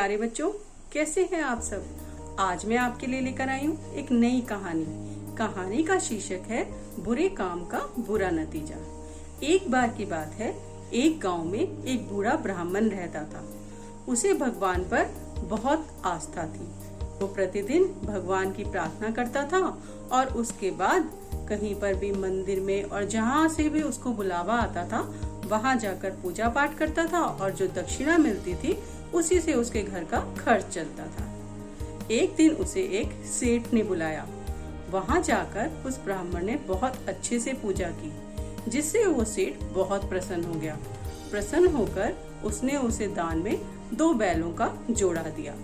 प्यारे बच्चों, कैसे हैं आप सब। आज मैं आपके लिए लेकर आई हूँ एक नई कहानी का शीर्षक है बुरे काम का बुरा नतीजा। एक बार की बात है, एक गांव में एक बूढ़ा ब्राह्मण रहता था। उसे भगवान पर बहुत आस्था थी। वो प्रतिदिन भगवान की प्रार्थना करता था और उसके बाद कहीं पर भी मंदिर में और जहाँ से भी उसको बुलावा आता था वहाँ जाकर पूजा पाठ करता था और जो दक्षिणा मिलती थी उसी से उसके घर का खर्च चलता था। एक दिन उसे एक सेठ ने बुलाया। वहाँ जाकर उस ब्राह्मण ने बहुत अच्छे से पूजा की, जिससे वो सेठ बहुत प्रसन्न हो गया। प्रसन्न होकर उसने उसे दान में 2 बैलों का जोड़ा दिया।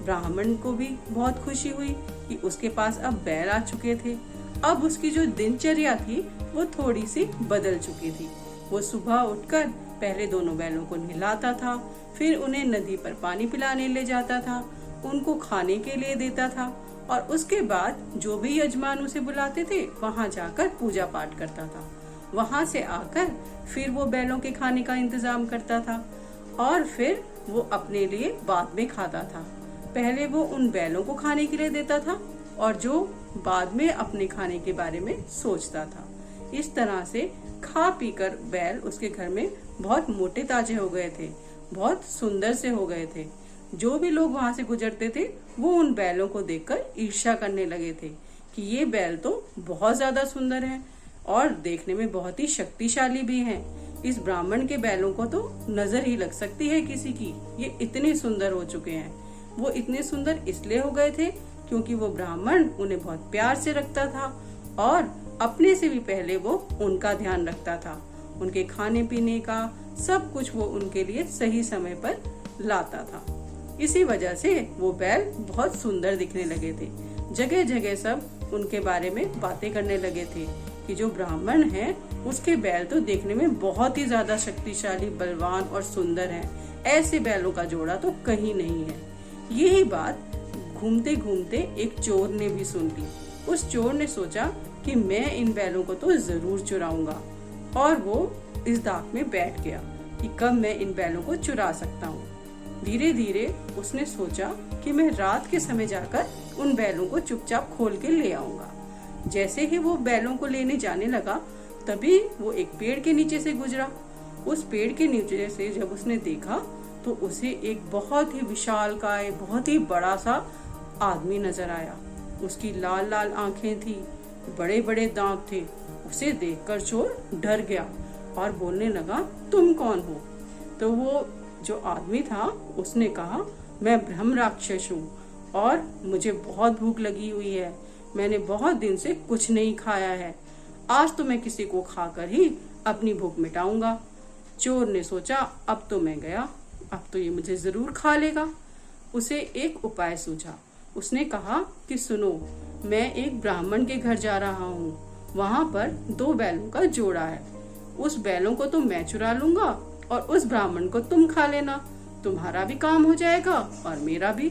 ब्राह्मण को भी बहुत खुशी हुई कि उसके पास अब बैल आ चुके थे। अब उसकी जो दिनचर्या थी वो थोड़ी सी बदल चुकी थी। वो सुबह उठकर पहले दोनों बैलों को नहलाता था, फिर उन्हें नदी पर पानी पिलाने ले जाता था, उनको खाने के लिए देता था और उसके बाद जो भी यजमान उसे बुलाते थे वहाँ जाकर पूजा पाठ करता था। वहाँ से आकर फिर वो बैलों के खाने का इंतजाम करता था और फिर वो अपने लिए बाद में खाता था। पहले वो उन बैलों को खाने के लिए देता था और जो बाद में अपने खाने के बारे में सोचता था। इस तरह से खा पीकर बैल उसके घर में बहुत मोटे ताजे हो गए थे, बहुत सुंदर से हो गए थे। जो भी लोग वहाँ से गुजरते थे वो उन बैलों को देखकर ईर्ष्या करने लगे थे कि ये बैल तो बहुत ज्यादा सुंदर हैं और देखने में बहुत ही शक्तिशाली भी हैं। इस ब्राह्मण के बैलों को तो नजर ही लग सकती है किसी की, ये इतने सुंदर हो चुके हैं। वो इतने सुंदर इसलिए हो गए थे क्योंकि वो ब्राह्मण उन्हें बहुत प्यार से रखता था और अपने से भी पहले वो उनका ध्यान रखता था। उनके खाने पीने का सब कुछ वो उनके लिए सही समय पर लाता था। इसी वजह से वो बैल बहुत सुंदर दिखने लगे थे। जगह जगह सब उनके बारे में बातें करने लगे थे कि जो ब्राह्मण है उसके बैल तो देखने में बहुत ही ज्यादा शक्तिशाली, बलवान और सुंदर हैं। ऐसे बैलों का जोड़ा तो कहीं नहीं है। यही बात घूमते घूमते एक चोर ने भी सुन ली। उस चोर ने सोचा कि मैं इन बैलों को तो जरूर चुराऊंगा और वो इस दांव में बैठ गया कि कब मैं इन बैलों को चुरा सकता हूँ। धीरे धीरे उसने सोचा कि मैं रात के समय जाकर उन बैलों को चुपचाप खोल के ले आऊंगा। जैसे ही वो बैलों को लेने जाने लगा तभी वो एक पेड़ के नीचे से गुजरा। उस पेड़ के नीचे से जब उसने देखा तो उसे एक बहुत ही विशालकाय, बहुत ही बड़ा सा आदमी नजर आया। उसकी लाल लाल आंखें थी, बड़े बड़े दांत थे। उसे देखकर चोर डर गया और बोलने लगा, तुम कौन हो? तो वो जो आदमी था उसने कहा, मैं ब्रह्म राक्षस हूँ और मुझे बहुत भूख लगी हुई है। मैंने बहुत दिन से कुछ नहीं खाया है। आज तो मैं किसी को खाकर ही अपनी भूख मिटाऊंगा। चोर ने सोचा, अब तो मैं गया, अब तो ये मुझे जरूर खा लेगा। उसे एक उपाय सूझा। उसने कहा कि सुनो, मैं एक ब्राह्मण के घर जा रहा हूँ। वहाँ पर 2 बैलों का जोड़ा है। उस बैलों को तो मैं चुरा लूंगा और उस ब्राह्मण को तुम खा लेना। तुम्हारा भी काम हो जाएगा और मेरा भी।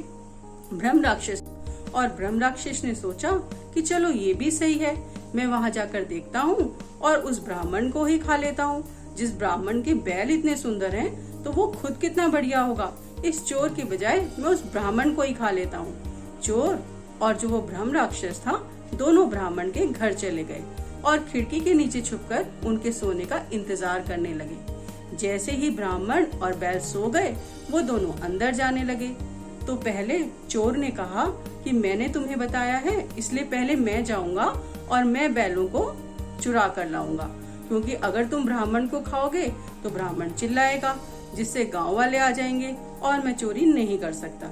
ब्रह्म राक्षस ने सोचा कि चलो ये भी सही है, मैं वहाँ जाकर देखता हूँ और उस ब्राह्मण को ही खा लेता हूँ। जिस ब्राह्मण के बैल इतने सुंदर हैं तो वो खुद कितना बढ़िया होगा। इस चोर की बजाय मैं उस ब्राह्मण को ही खा लेता हूँ। चोर और जो वो ब्रह्म राक्षस था दोनों ब्राह्मण के घर चले गए और खिड़की के नीचे छुपकर उनके सोने का इंतजार करने लगे। जैसे ही ब्राह्मण और बैल सो गए वो दोनों अंदर जाने लगे। तो पहले चोर ने कहा कि मैंने तुम्हें बताया है, इसलिए पहले मैं जाऊंगा और मैं बैलों को चुरा कर लाऊंगा, क्योंकि अगर तुम ब्राह्मण को खाओगे तो ब्राह्मण चिल्लाएगा, जिससे गांव वाले आ जाएंगे और मैं चोरी नहीं कर सकता।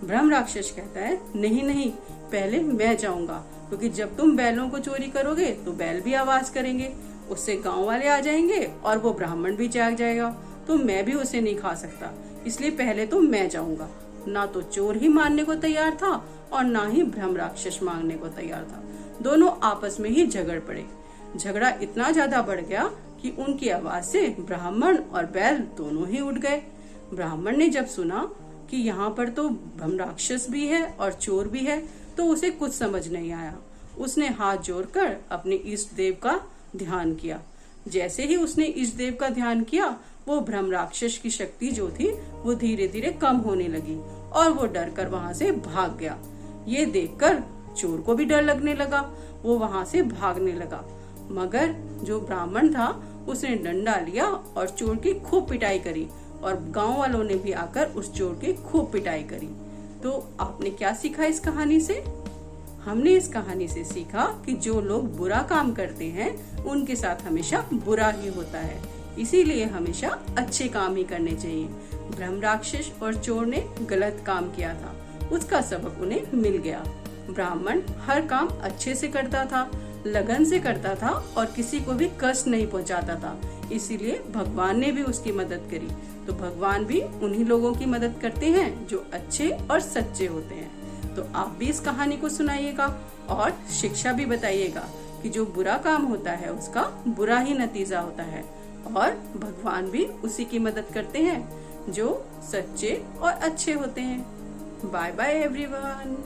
ब्रह्म राक्षस कहता है, नहीं नहीं, पहले मैं जाऊंगा, क्योंकि जब तुम बैलों को चोरी करोगे तो बैल भी आवाज करेंगे, उससे गांव वाले आ जाएंगे और वो ब्राह्मण भी जाग जाएगा, तो मैं भी उसे नहीं खा सकता, इसलिए पहले तो मैं जाऊंगा। ना तो चोर ही मानने को तैयार था और ना ही ब्रह्म राक्षस मांगने को तैयार था। दोनों आपस में ही झगड़ पड़े। झगड़ा इतना ज्यादा बढ़ गया कि उनकी आवाज से ब्राह्मण और बैल दोनों ही उठ गए। ब्राह्मण ने जब सुना कि यहाँ पर तो ब्रह्म राक्षस भी है और चोर भी है तो उसे कुछ समझ नहीं आया। उसने हाथ जोड़कर अपने इष्ट देव का ध्यान किया। जैसे ही उसने इष्ट देव का ध्यान किया वो ब्रह्म राक्षस की शक्ति जो थी वो धीरे धीरे कम होने लगी और वो डर कर वहाँ से भाग गया। ये देखकर चोर को भी डर लगने लगा, वो वहाँ से भागने लगा। मगर जो ब्राह्मण था उसने डंडा लिया और चोर की खूब पिटाई करी और गांव वालों ने भी आकर उस चोर की खूब पिटाई करी। तो आपने क्या सीखा इस कहानी से? हमने इस कहानी से सीखा कि जो लोग बुरा काम करते हैं उनके साथ हमेशा बुरा ही होता है, इसीलिए हमेशा अच्छे काम ही करने चाहिए। ब्रह्म राक्षस और चोर ने गलत काम किया था, उसका सबक उन्हें मिल गया। ब्राह्मण हर काम अच्छे से करता था, लगन से करता था और किसी को भी कष्ट नहीं पहुंचाता था, इसीलिए भगवान ने भी उसकी मदद करी। तो भगवान भी उन्हीं लोगों की मदद करते हैं जो अच्छे और सच्चे होते हैं। तो आप भी इस कहानी को सुनाइएगा और शिक्षा भी बताइएगा कि जो बुरा काम होता है उसका बुरा ही नतीजा होता है और भगवान भी उसी की मदद करते हैं जो सच्चे और अच्छे होते हैं। Bye bye everyone.